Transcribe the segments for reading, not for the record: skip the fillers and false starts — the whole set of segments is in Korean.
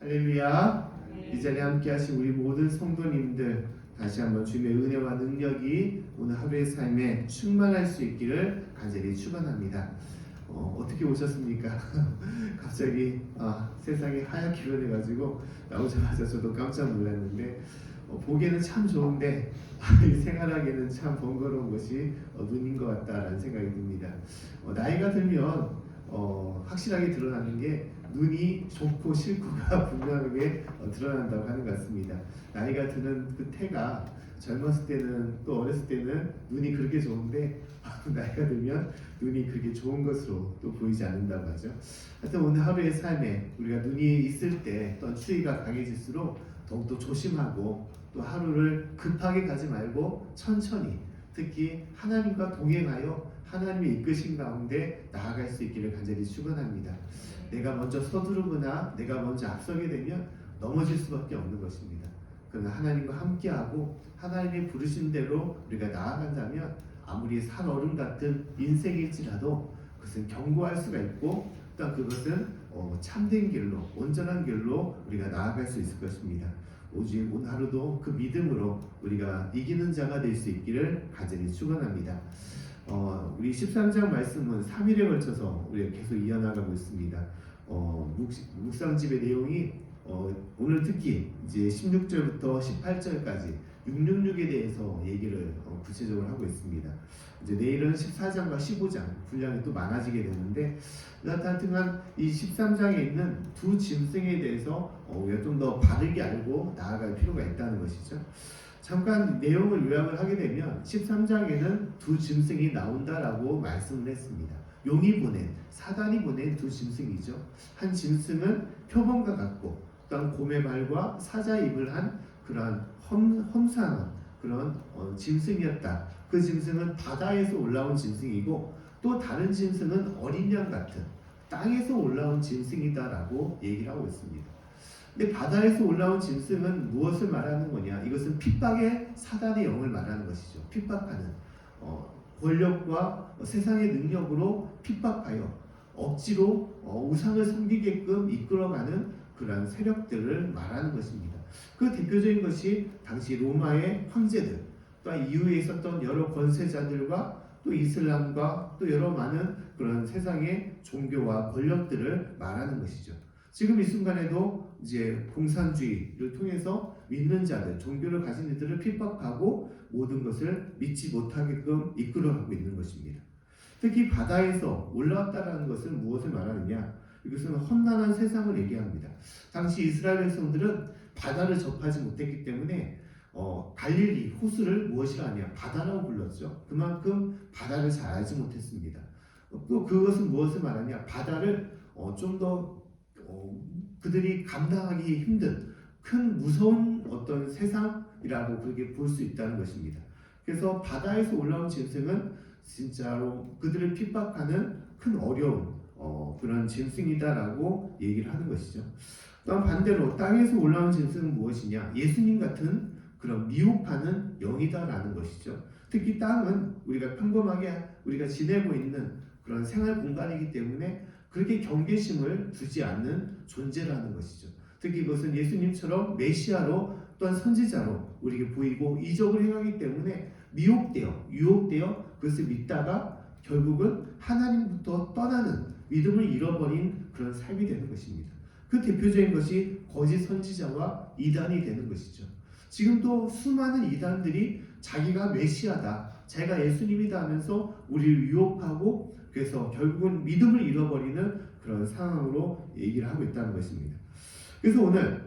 할렐루야. 이 자리에 함께 하신 우리 모든 성도님들 다시 한번 주님의 은혜와 능력이 오늘 하루의 삶에 충만할 수 있기를 간절히 축원합니다. 어떻게 오셨습니까? 갑자기 세상이 하얗게 변해가지고 나오자마자 저도 깜짝 놀랐는데 보기에는 참 좋은데 생활하기에는 참 번거로운 것이 눈인 것 같다라는 생각이 듭니다. 나이가 들면 확실하게 드러나는 게 눈이 좋고 싫고가 분명하게 드러난다고 하는 것 같습니다. 나이가 드는 그 태가 젊었을 때는 또 어렸을 때는 눈이 그렇게 좋은데 나이가 들면 눈이 그렇게 좋은 것으로 또 보이지 않는다고 하죠. 하여튼 오늘 하루의 삶에 우리가 눈이 있을 때 또한 추위가 강해질수록 더욱더 조심하고 또 하루를 급하게 가지 말고 천천히 특히 하나님과 동행하여 하나님의 이끄신 가운데 나아갈 수 있기를 간절히 축원합니다. 내가 먼저 서두르거나 내가 먼저 앞서게 되면 넘어질 수밖에 없는 것입니다. 그러나 하나님과 함께하고 하나님의 부르신 대로 우리가 나아간다면 아무리 살얼음 같은 인생일지라도 그것은 견고할 수가 있고 또 그것은 참된 길로 온전한 길로 우리가 나아갈 수 있을 것입니다. 오직 오늘 하루도 그 믿음으로 우리가 이기는 자가 될 수 있기를 간절히 축원합니다. 우리 13장 말씀은 3일에 걸쳐서 우리가 계속 이어나가고 있습니다. 묵상집의 내용이 오늘 특히 이제 16절부터 18절까지 666에 대해서 얘기를 구체적으로 하고 있습니다. 이제 내일은 14장과 15장 분량이 또 많아지게 되는데 하여튼간 이 13장에 있는 두 짐승에 대해서 우리가 좀 더 바르게 알고 나아갈 필요가 있다는 것이죠. 잠깐 내용을 요약을 하게 되면 13장에는 두 짐승이 나온다라고 말씀을 했습니다. 용이 보낸, 사단이 보낸 두 짐승이죠. 한 짐승은 표범과 같고 또한 곰의 발과 사자의 입을 한 그러한 험상한 그런 짐승이었다. 그 짐승은 바다에서 올라온 짐승이고 또 다른 짐승은 어린 양 같은 땅에서 올라온 짐승이다라고 얘기를 하고 있습니다. 근데 바다에서 올라온 짐승은 무엇을 말하는 거냐? 이것은 핍박의 사단의 영을 말하는 것이죠. 핍박하는 권력과 세상의 능력으로 핍박하여 억지로 우상을 섬기게끔 이끌어가는 그러한 세력들을 말하는 것입니다. 그 대표적인 것이 당시 로마의 황제들, 또한 이후에 있었던 여러 권세자들과 또 이슬람과 또 여러 많은 그런 세상의 종교와 권력들을 말하는 것이죠. 지금 이 순간에도 이제 공산주의를 통해서 믿는 자들, 종교를 가진 이들을 핍박하고 모든 것을 믿지 못하게끔 이끌어가고 있는 것입니다. 특히 바다에서 올라왔다라는 것은 무엇을 말하느냐? 이것은 험난한 세상을 얘기합니다. 당시 이스라엘 백성들은 바다를 접하지 못했기 때문에 갈릴리 호수를 무엇이라 하냐? 바다라고 불렀죠. 그만큼 바다를 잘 알지 못했습니다. 또 그것은 무엇을 말하냐? 바다를 좀 더 그들이 감당하기 힘든 큰 무서운 어떤 세상이라고 그렇게 볼 수 있다는 것입니다. 그래서 바다에서 올라온 짐승은 진짜로 그들을 핍박하는 큰 어려운 그런 짐승이다라고 얘기를 하는 것이죠. 또한 반대로 땅에서 올라온 짐승은 무엇이냐? 예수님 같은 그런 미혹하는 영이다라는 것이죠. 특히 땅은 우리가 평범하게 우리가 지내고 있는 그런 생활 공간이기 때문에 그렇게 경계심을 두지 않는 존재라는 것이죠. 특히 그것은 예수님처럼 메시아로 또한 선지자로 우리에게 보이고 이적을 행하기 때문에 미혹되어 유혹되어 그것을 믿다가 결국은 하나님부터 떠나는 믿음을 잃어버린 그런 삶이 되는 것입니다. 그 대표적인 것이 거짓 선지자와 이단이 되는 것이죠. 지금도 수많은 이단들이 자기가 메시아다, 자기가 예수님이다 하면서 우리를 유혹하고 그래서 결국은 믿음을 잃어버리는 그런 상황으로 얘기를 하고 있다는 것입니다. 그래서 오늘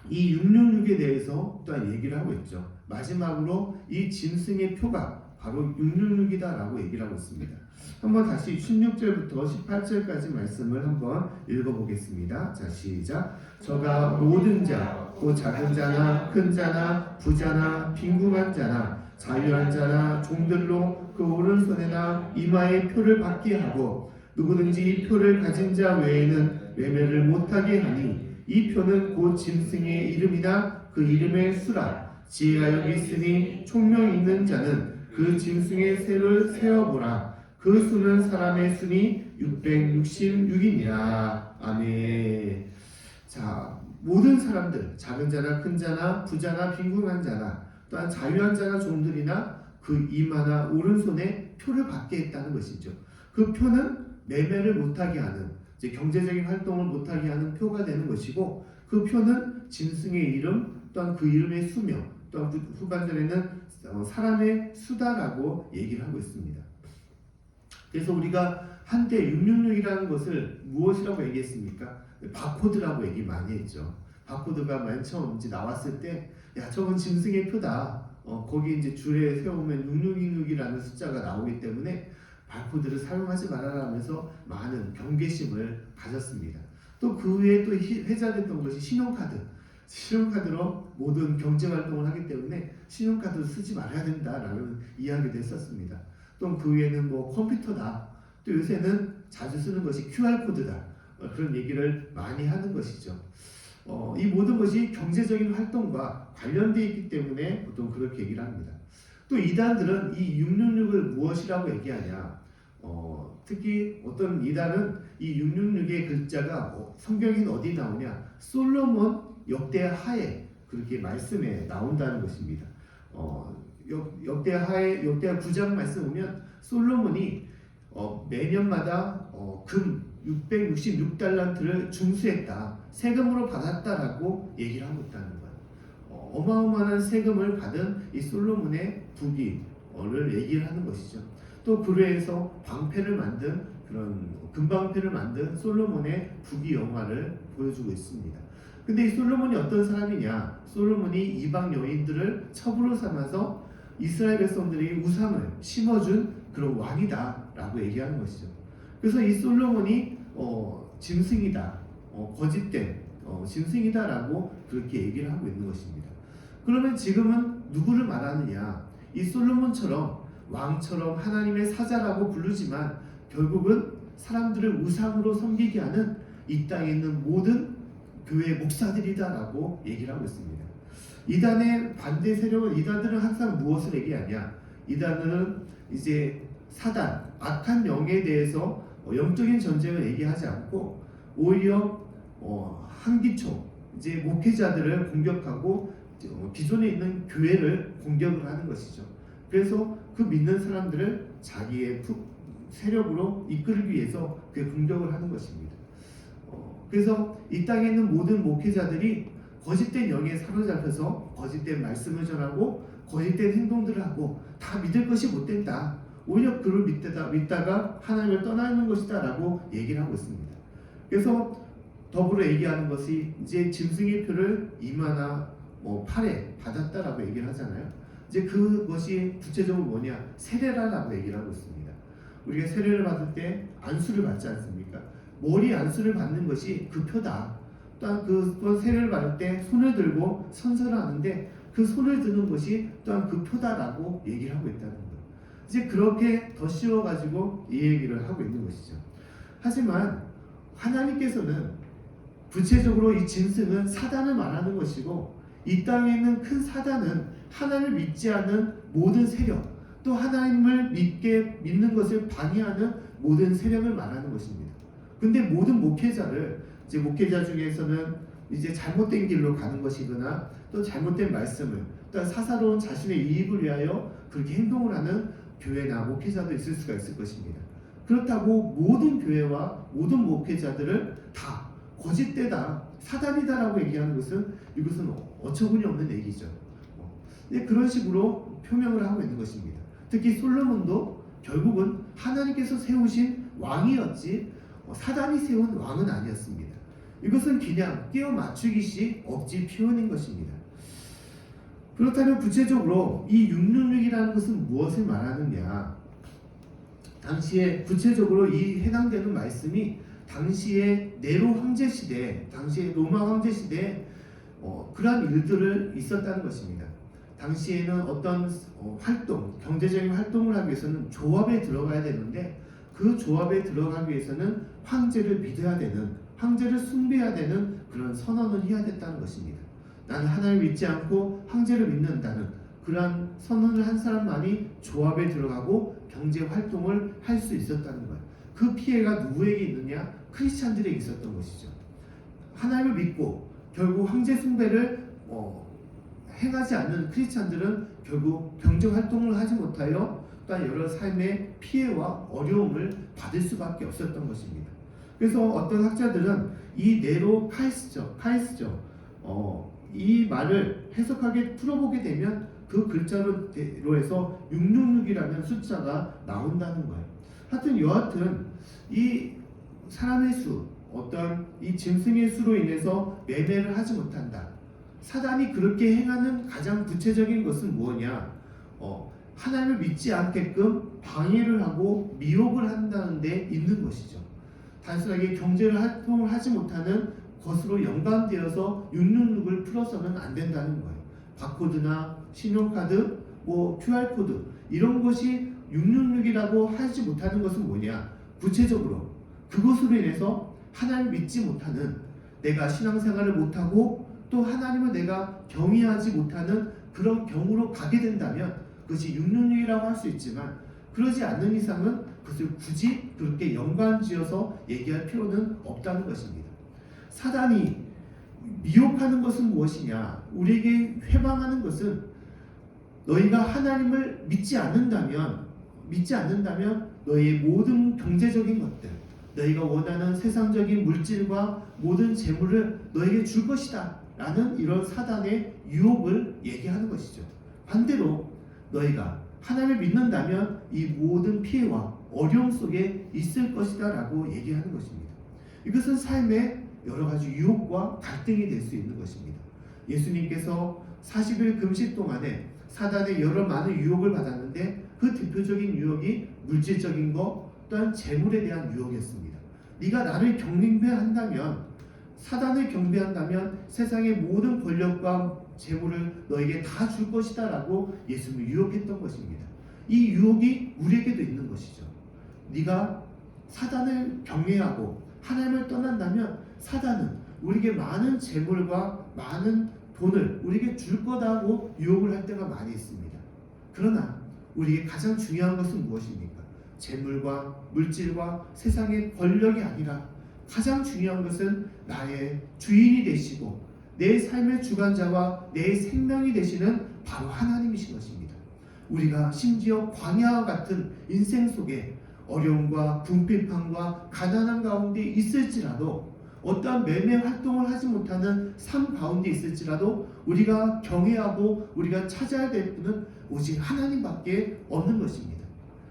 이 666에 대해서 또한 얘기를 하고 있죠. 마지막으로 이 짐승의 표가 바로 666이다라고 얘기를 하고 있습니다. 한번 다시 16절부터 18절까지 말씀을 한번 읽어보겠습니다. 자, 시작. 저가 모든 자, 곧 작은 자나 큰 자나 부자나 빈궁한 자나 자유한 자나 종들로 그 오른손에나 이마에 표를 받게 하고 누구든지 이 표를 가진 자 외에는 매매를 못하게 하니 이 표는 곧 짐승의 이름이나 그 이름의 수라. 지혜가 여기 있으니 총명 있는 자는 그 짐승의 세를 세어보라. 그 수는 사람의 수니 666이니라. 아멘. 자, 모든 사람들, 작은 자나 큰 자나 부자나 빈궁한 자나 또한 자유한 자나 종들이나 그 이마나 오른손에 표를 받게 했다는 것이죠. 그 표는 매매를 못하게 하는, 이제 경제적인 활동을 못하게 하는 표가 되는 것이고, 그 표는 짐승의 이름 또한 그 이름의 수명 또한 후반절에는 사람의 수다라고 얘기를 하고 있습니다. 그래서 우리가 한때 666이라는 것을 무엇이라고 얘기했습니까? 바코드라고 얘기 많이 했죠. 바코드가 맨 처음 이제 나왔을 때, 야, 저건 짐승의 표다. 거기 이제 줄에 세우면 6666이라는 숫자가 나오기 때문에 바코드를 사용하지 말아라 하면서 많은 경계심을 가졌습니다. 또 그 외에 또 회자됐던 것이 신용카드. 신용카드로 모든 경제활동을 하기 때문에 신용카드를 쓰지 말아야 된다라는 이야기도 했었습니다. 또 그 외에는 뭐 컴퓨터다. 또 요새는 자주 쓰는 것이 QR코드다. 그런 얘기를 많이 하는 것이죠. 이 모든 것이 경제적인 활동과 관련되어 있기 때문에 보통 그렇게 얘기를 합니다. 또 이단들은 이 666을 무엇이라고 얘기하냐? 특히 어떤 이단은 이 666의 글자가 성경에는 어디 나오냐? 솔로몬 역대 하에 그렇게 말씀에 나온다는 것입니다. 역대 9장 말씀 보면 솔로몬이 매년마다 금 666달란트를 중수했다, 세금으로 받았다라고 얘기를 하고 있다는 거예요. 어마어마한 세금을 받은 이 솔로몬의 부귀를 얘기를 하는 것이죠. 또 그래서 방패를 만든 그런 금방패를 만든 솔로몬의 부귀 영화를 보여주고 있습니다. 근데 이 솔로몬이 어떤 사람이냐? 솔로몬이 이방 여인들을 첩으로 삼아서 이스라엘 백성들에게 우상을 심어준 그런 왕이다라고 얘기하는 것이죠. 그래서 이 솔로몬이 짐승이다, 거짓된 짐승이다라고 그렇게 얘기를 하고 있는 것입니다. 그러면 지금은 누구를 말하느냐? 이 솔로몬처럼 왕처럼 하나님의 사자라고 부르지만 결국은 사람들을 우상으로 섬기게 하는 이 땅에 있는 모든 교회 목사들이다라고 얘기를 하고 있습니다. 이단의 반대 세력은, 이단들은 항상 무엇을 얘기하냐? 이단은 이제 사단, 악한 영에 대해서 영적인 전쟁을 얘기하지 않고 오히려 한기총, 이제 목회자들을 공격하고 기존에 있는 교회를 공격을 하는 것이죠. 그래서 그 믿는 사람들을 자기의 세력으로 이끌기 위해서 그 공격을 하는 것입니다. 그래서 이 땅에 있는 모든 목회자들이 거짓된 영에 사로잡혀서 거짓된 말씀을 전하고 거짓된 행동들을 하고 다 믿을 것이 못 된다. 오히려 그를 믿다가 하나님을 떠나는 것이다 라고 얘기를 하고 있습니다. 그래서 더불어 얘기하는 것이 이제 짐승의 표를 이마나 팔에 받았다라고 얘기를 하잖아요. 이제 그것이 구체적으로 뭐냐? 세례라라고 얘기를 하고 있습니다. 우리가 세례를 받을 때 안수를 받지 않습니까? 머리 안수를 받는 것이 그 표다. 또한 그 세례를 받을 때 손을 들고 선서를 하는데 그 손을 드는 것이 또한 그 표다라고 얘기를 하고 있다는 거예요. 이제 그렇게 더 씌워가지고 이 얘기를 하고 있는 것이죠. 하지만 하나님께서는 구체적으로 이 짐승은 사단을 말하는 것이고, 이 땅에 있는 큰 사단은 하나님을 믿지 않는 모든 세력, 또 하나님을 믿는 것을 방해하는 모든 세력을 말하는 것입니다. 근데 모든 목회자를, 이제 목회자 중에서는 이제 잘못된 길로 가는 것이거나 또 잘못된 말씀을, 또 사사로운 자신의 이익을 위하여 그렇게 행동을 하는 교회나 목회자도 있을 수가 있을 것입니다. 그렇다고 모든 교회와 모든 목회자들을 다 거짓되다, 사단이다라고 얘기하는 것은, 이것은 어처구니 없는 얘기죠. 그런 식으로 표명을 하고 있는 것입니다. 특히 솔로몬도 결국은 하나님께서 세우신 왕이었지 사단이 세운 왕은 아니었습니다. 이것은 그냥 끼워 맞추기식 억지 표현인 것입니다. 그렇다면 구체적으로 이 666이라는 것은 무엇을 말하느냐? 당시에 구체적으로 이 해당되는 말씀이 당시에 네로 황제 시대, 당시에 로마 황제 시대에 그러한 일들을 있었다는 것입니다. 당시에는 어떤 활동, 경제적인 활동을 하기 위해서는 조합에 들어가야 되는데, 그 조합에 들어가기 위해서는 황제를 믿어야 되는, 황제를 숭배해야 되는 그런 선언을 해야 됐다는 것입니다. 나는 하나님을 믿지 않고 황제를 믿는다는 그러한 선언을 한 사람만이 조합에 들어가고 경제 활동을 할 수 있었다는 거예요. 그 피해가 누구에게 있느냐? 크리스찬들에게 있었던 것이죠. 하나님을 믿고 결국 황제 숭배를 행하지 않는 크리스찬들은 결국 경제 활동을 하지 못하여 또한 여러 삶의 피해와 어려움을 받을 수밖에 없었던 것입니다. 그래서 어떤 학자들은 이 네로 카이스죠. 이 말을 해석하게 풀어보게 되면 그 글자로 해서 666이라는 숫자가 나온다는 거예요. 여하튼 이 사람의 수, 어떤 이 짐승의 수로 인해서 매매를 하지 못한다. 사단이 그렇게 행하는 가장 구체적인 것은 무엇이냐? 하나님을 믿지 않게끔 방해를 하고 미혹을 한다는 데 있는 것이죠. 단순하게 경제를 활동을 하지 못하는 것으로 연관되어서 666을 풀어서는 안 된다는 거예요. 바코드나 신용카드, QR코드 이런 것이 666이라고 하지 못하는 것은 뭐냐? 구체적으로 그것으로 인해서 하나님을 믿지 못하는, 내가 신앙생활을 못하고 또 하나님을 내가 경외하지 못하는 그런 경우로 가게 된다면 그것이 666이라고 할 수 있지만, 그러지 않는 이상은 그것을 굳이 그렇게 연관지어서 얘기할 필요는 없다는 것입니다. 사단이 미혹하는 것은 무엇이냐? 우리에게 회방하는 것은 너희가 하나님을 믿지 않는다면 너희의 모든 경제적인 것들, 너희가 원하는 세상적인 물질과 모든 재물을 너에게 줄 것이다 라는 이런 사단의 유혹을 얘기하는 것이죠. 반대로 너희가 하나님을 믿는다면 이 모든 피해와 어려움 속에 있을 것이다 라고 얘기하는 것입니다. 이것은 삶의 여러 가지 유혹과 갈등이 될 수 있는 것입니다. 예수님께서 40일 금식 동안에 사단의 여러 많은 유혹을 받았는데 그 대표적인 유혹이 물질적인 것 또한 재물에 대한 유혹이었습니다. 네가 나를 경배한다면, 사단을 경배한다면 세상의 모든 권력과 재물을 너에게 다 줄 것이다 라고 예수님을 유혹했던 것입니다. 이 유혹이 우리에게도 있는 것이죠. 네가 사단을 경외하고 하나님을 떠난다면 사단은 우리에게 많은 재물과 많은 돈을 우리에게 줄 거다고 유혹을 할 때가 많이 있습니다. 그러나 우리에게 가장 중요한 것은 무엇입니까? 재물과 물질과 세상의 권력이 아니라 가장 중요한 것은 나의 주인이 되시고 내 삶의 주관자와 내 생명이 되시는 바로 하나님이신 것입니다. 우리가 심지어 광야와 같은 인생 속에 어려움과 궁핍함과 가난한 가운데 있을지라도, 어떠한 매매 활동을 하지 못하는 삶 가운데 있을지라도 우리가 경외하고 우리가 찾아야 될 분은 오직 하나님밖에 없는 것입니다.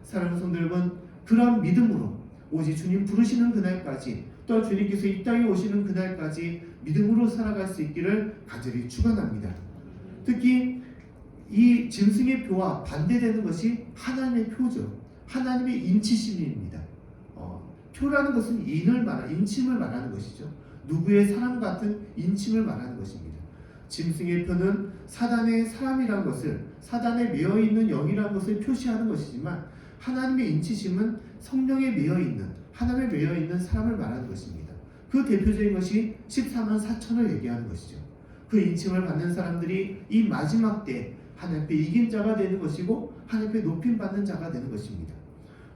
사랑하는 성도 여러분, 그러한 믿음으로 오직 주님 부르시는 그날까지, 또 주님께서 이 땅에 오시는 그날까지 믿음으로 살아갈 수 있기를 간절히 축원합니다. 특히 이 짐승의 표와 반대되는 것이 하나님의 표죠. 하나님의 인치심입니다. 표라는 것은 인침을 말하는 것이죠. 누구의 사람 같은 인침을 말하는 것입니다. 짐승의 표는 사단의 사람이라는 것을, 사단에 매여 있는 영이라는 것을 표시하는 것이지만, 하나님의 인치심은 성령에 매여 있는, 하나님에 매여 있는 사람을 말하는 것입니다. 그 대표적인 것이 14만 4천을 얘기하는 것이죠. 그 인침을 받는 사람들이 이 마지막 때 하나님 앞에 이긴 자가 되는 것이고 하나님 앞에 높임 받는 자가 되는 것입니다.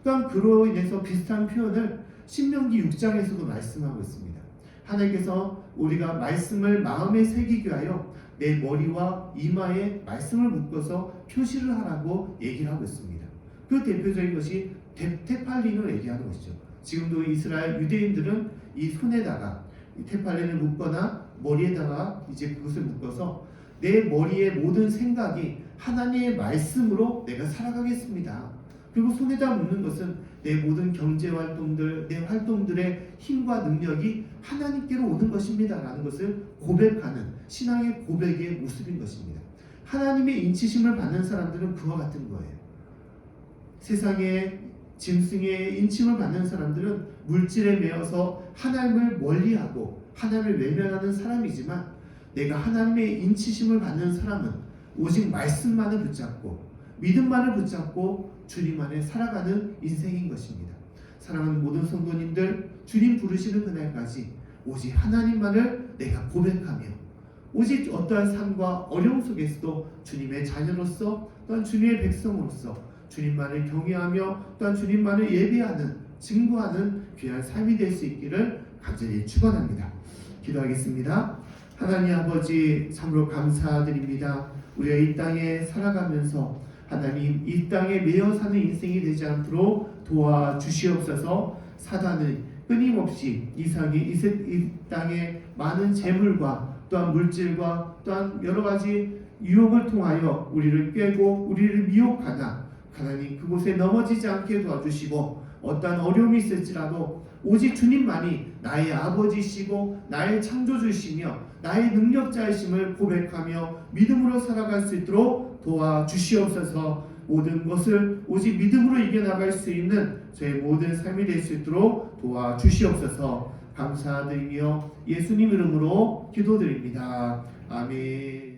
또한 그로 인해서 비슷한 표현을 신명기 6장에서도 말씀하고 있습니다. 하나님께서 우리가 말씀을 마음에 새기게 하여 내 머리와 이마에 말씀을 묶어서 표시를 하라고 얘기를 하고 있습니다. 그 대표적인 것이 테팔린을 얘기하는 것이죠. 지금도 이스라엘 유대인들은 이 손에다가 테팔린을 묶거나 머리에다가 이제 그것을 묶어서 내 머리의 모든 생각이 하나님의 말씀으로 내가 살아가겠습니다. 그리고 손에다 묶는 것은 내 모든 경제 활동들, 내 활동들의 힘과 능력이 하나님께로 오는 것입니다 라는 것을 고백하는 신앙의 고백의 모습인 것입니다. 하나님의 인치심을 받는 사람들은 그와 같은 거예요. 세상의 짐승의 인침을 받는 사람들은 물질에 매여서 하나님을 멀리하고 하나님을 외면하는 사람이지만, 내가 하나님의 인치심을 받는 사람은 오직 말씀만을 붙잡고 믿음만을 붙잡고 주님 안에 살아가는 인생인 것입니다. 사랑하는 모든 성도님들, 주님 부르시는 그날까지 오직 하나님만을 내가 고백하며 오직 어떠한 삶과 어려움 속에서도 주님의 자녀로서, 또한 주님의 백성으로서 주님만을 경외하며 또한 주님만을 예배하는, 증거하는 귀한 삶이 될 수 있기를 간절히 축원합니다. 기도하겠습니다. 하나님 아버지, 참으로 감사드립니다. 우리가 이 땅에 살아가면서 하나님, 이 땅에 매여 사는 인생이 되지 않도록 도와주시옵소서. 사단은 끊임없이 이 땅에 많은 재물과 또한 물질과 또한 여러 가지 유혹을 통하여 우리를 꿰고 우리를 미혹하나, 하나님 그곳에 넘어지지 않게 도와주시고, 어떠한 어려움이 있을지라도 오직 주님만이 나의 아버지시고 나의 창조주시며 나의 능력자이심을 고백하며 믿음으로 살아갈 수 있도록 도와주시옵소서. 모든 것을 오직 믿음으로 이겨나갈 수 있는 저의 모든 삶이 될 수 있도록 도와주시옵소서. 감사드리며 예수님 이름으로 기도드립니다. 아멘.